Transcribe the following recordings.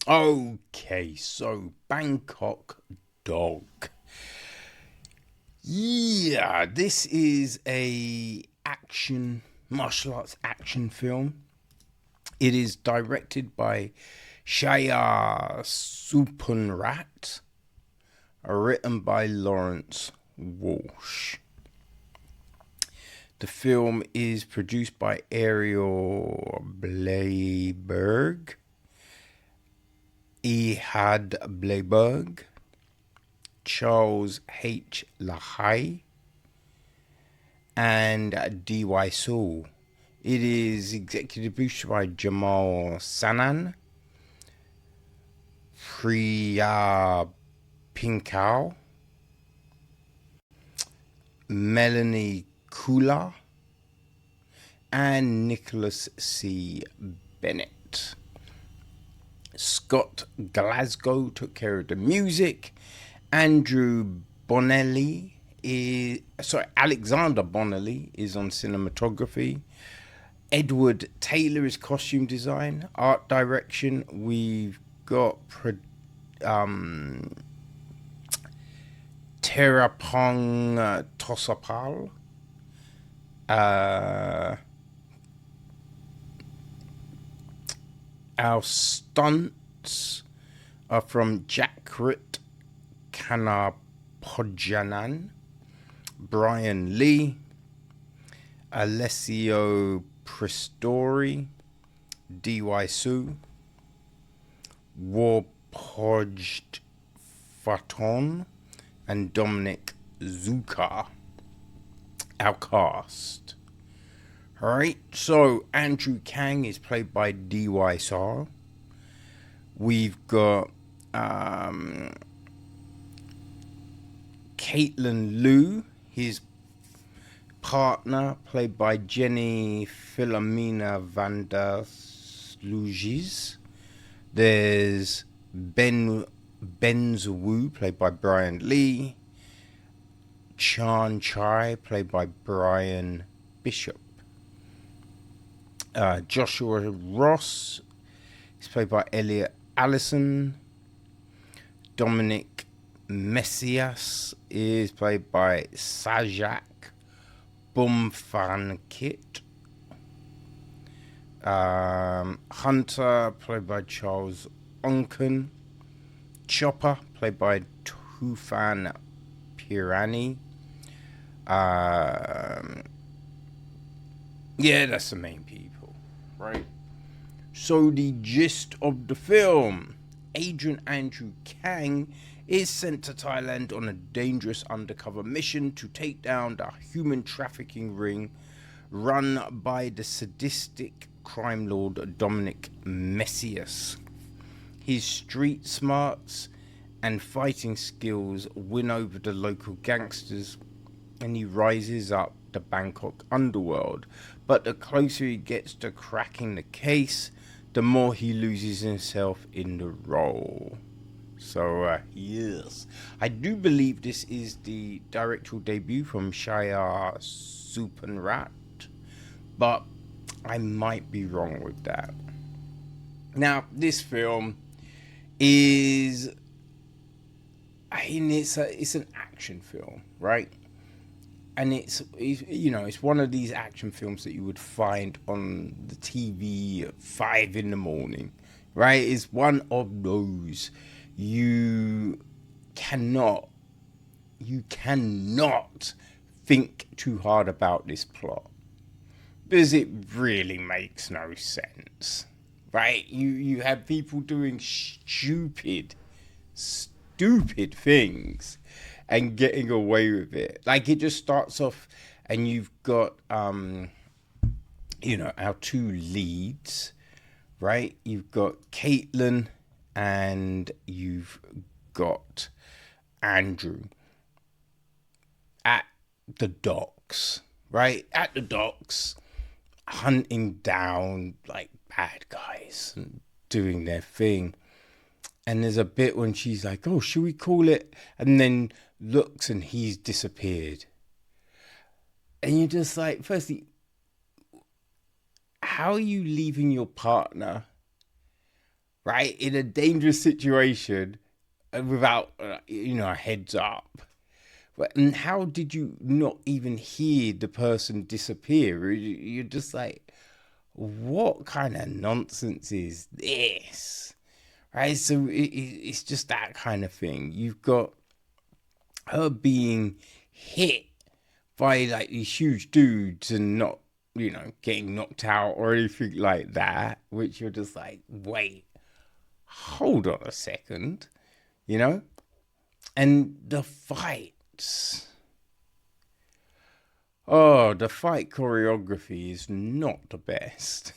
Okay, so Bangkok Dog. Yeah, this is a martial arts action film. It is directed by Chaya Supannarat, written by Laurence Walsh. The film is produced by Ariel Bleiberg, Ehad Bleiberg, Charles H. Lahai, and D.Y. Saul. It is executive produced by Jamal Sanan, Priya Pinkau, Melanie Kula, and Nicholas C. Bennett. Scott Glasgow took care of the music. Alexander Bonelli is on cinematography. Edward Taylor is costume design. Art direction, we've got Terapong Tosapal. Our stunts are from Jakrit Kanapodjanan, Brian Lee, Alessio Pristori, D.Y. Su, Warpojt Faton, and Dominick Zuka. Our cast. Alright, so Andrew Kang is played by D.Y. Saw. We've got Caitlin Liu, his partner, played by Jenny Philomena van der Slugis. There's Ben Wu, played by Brian Lee. Chan Chai, played by Brian Bishop. Joshua Ross is played by Elliot Allison. Dominick Mesias is played by Sahajak Boonthanakit. Hunter, played by Charles Onken. Chopper, played by Tufan Pirani. Yeah, that's the main people, right? So the gist of the film: Agent Andrew Kang is sent to Thailand on a dangerous undercover mission to take down the human trafficking ring run by the sadistic crimelord Dominick Mesias. His street smarts and fighting skills win over the local gangsters, and he rises up the Bangkok underworld. But the closer he gets to cracking the case, the more he loses himself in the role. So, yes. I do believe this is the directorial debut from Chaya Supannarat, but I might be wrong with that. Now, this film is, it's an action film, right? And it's one of these action films that you would find on the TV at 5 a.m, right? It's one of those. You cannot think too hard about this plot, because it really makes no sense, right? You have people doing stupid things and getting away with it. Like, it just starts off and you've got our two leads, right? You've got Caitlin and you've got Andrew at the docks, right? At the docks, hunting down like bad guys and doing their thing. And there's a bit when she's like, oh, should we call it? And then looks and he's disappeared. And you're just like, firstly, how are you leaving your partner, right? In a dangerous situation without, a heads up. And how did you not even hear the person disappear? You're just like, what kind of nonsense is this? Right? So it's just that kind of thing. You've got her being hit by like these huge dudes and not, getting knocked out or anything like that, which you're just like, wait, hold on a second, And the fights. Oh, the fight choreography is not the best.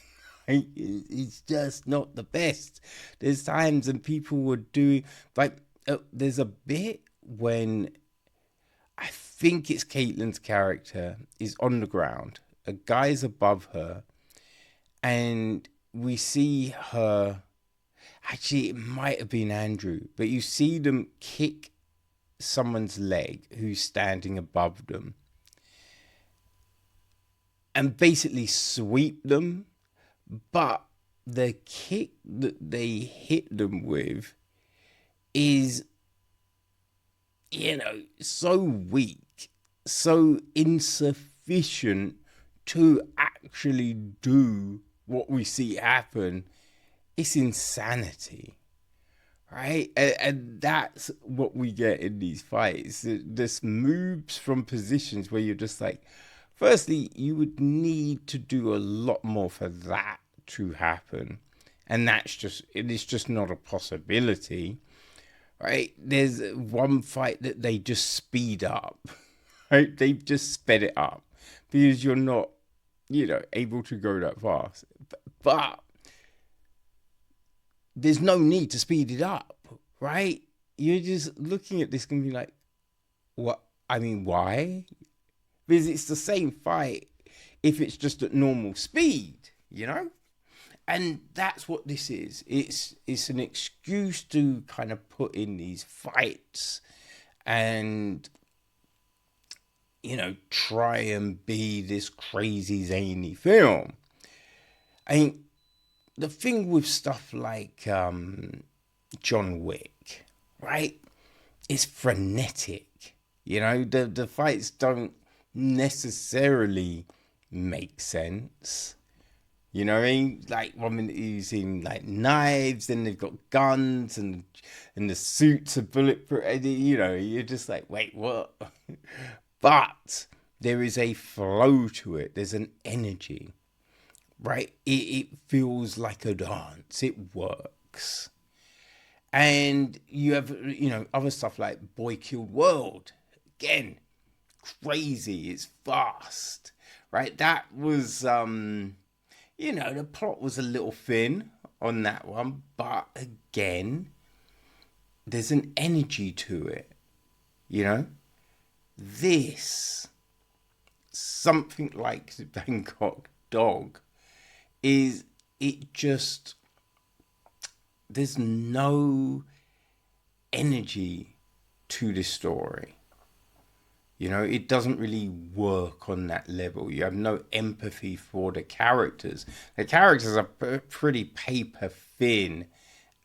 It's just not the best. There's times when people would do, like, there's a bit when I think it's Caitlin's character is on the ground. A guy's above her, and we see her. Actually, it might have been Andrew, but you see them kick someone's leg who's standing above them and basically sweep them. But the kick that they hit them with is, so weak, so insufficient to actually do what we see happen. It's insanity, right? And that's what we get in these fights. This moves from positions where you're just like, firstly, you would need to do a lot more for that to happen. And it is just not a possibility, right? There's one fight that they just speed up, right? They've just sped it up because you're not, able to go that fast. But there's no need to speed it up, right? You're just looking at this and be like, what? I mean, why? Because it's the same fight if it's just at normal speed, And that's what this is. It's an excuse to kind of put in these fights and, try and be this crazy zany film. I mean, the thing with stuff like John Wick, right? It's frenetic. The fights don't necessarily make sense. You know what I mean? Like, one minute you're using like knives, then they've got guns, and the suits are bulletproof. You're just like, wait, what? But there is a flow to it. There's an energy, right? It feels like a dance. It works. And you have, other stuff like Boy Killed World. Again, crazy. It's fast, right? That was, the plot was a little thin on that one. But again, there's an energy to it, This, something like Bangkok Dog, there's no energy to this story. It doesn't really work on that level. You have no empathy for the characters. The characters are pretty paper thin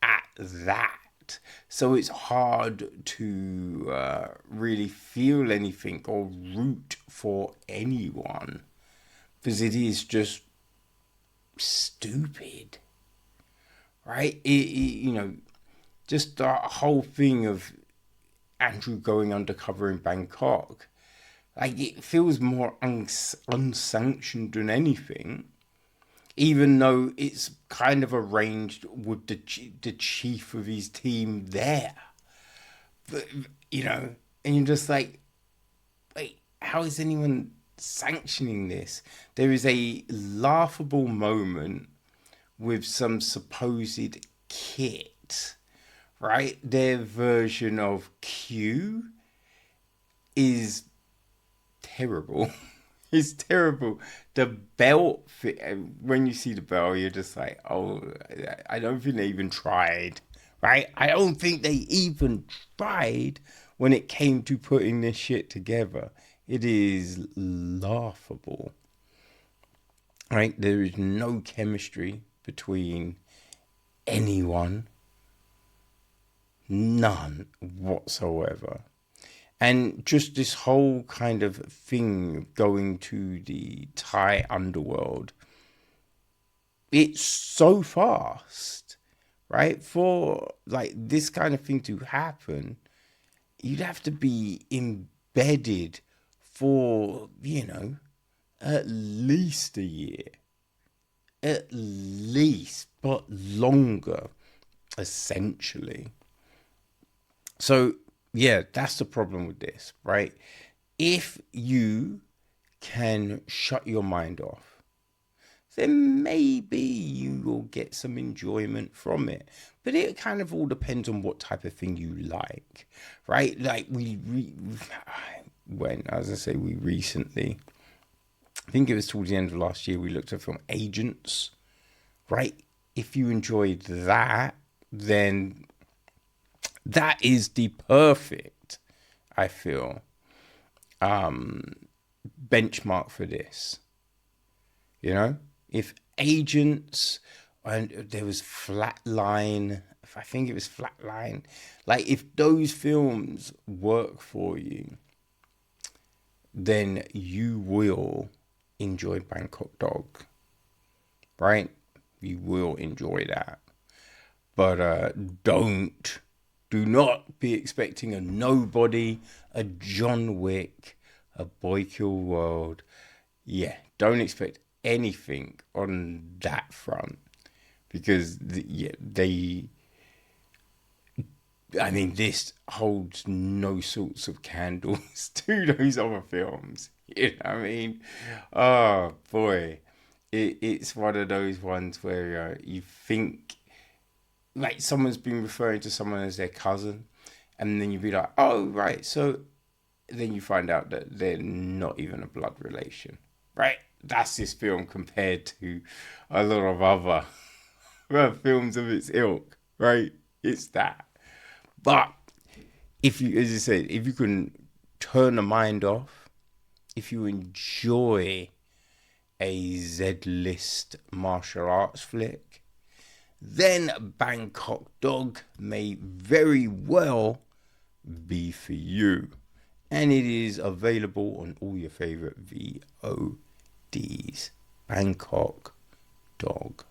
at that. So it's hard to really feel anything or root for anyone. Because it is just stupid. Right? Just the whole thing of Andrew going undercover in Bangkok, like, it feels more unsanctioned than anything, even though it's kind of arranged with the chief of his team there. But, and you're just like, wait, how is anyone sanctioning this? There is a laughable moment with some supposed kit, right? Their version of Q is terrible. It's terrible. The belt, when you see the belt, you're just like, oh, I don't think they even tried, right? I don't think they even tried when it came to putting this shit together. It is laughable, right? There is no chemistry between anyone. None whatsoever. And just this whole kind of thing going to the Thai underworld, it's so fast, right? For like this kind of thing to happen, you'd have to be embedded for, at least a year. At least, but longer, essentially. So, yeah, that's the problem with this, right? If you can shut your mind off, then maybe you will get some enjoyment from it. But it kind of all depends on what type of thing you like, right? Like we recently, I think it was towards the end of last year, we looked at film Agents, right? If you enjoyed that, then that is the perfect, I feel, benchmark for this. If Agents, and there was Flatline, I think it was Flatline, like if those films work for you, then you will enjoy Bangkok Dog, right? You will enjoy that. But do not be expecting a Nobody, a John Wick, a Boy Kill World. Yeah, don't expect anything on that front, because this holds no sorts of candles to those other films. You know what I mean? Oh boy, it's one of those ones where you think like someone's been referring to someone as their cousin, and then you'd be like, oh right, so then you find out that they're not even a blood relation, right? That's this film compared to a lot of other films of its ilk, right? It's that. But if you, as I said, if you can turn the mind off, if you enjoy a Z-list martial arts flick, then Bangkok Dog may very well be for you. And it is available on all your favorite VODs. Bangkok Dog.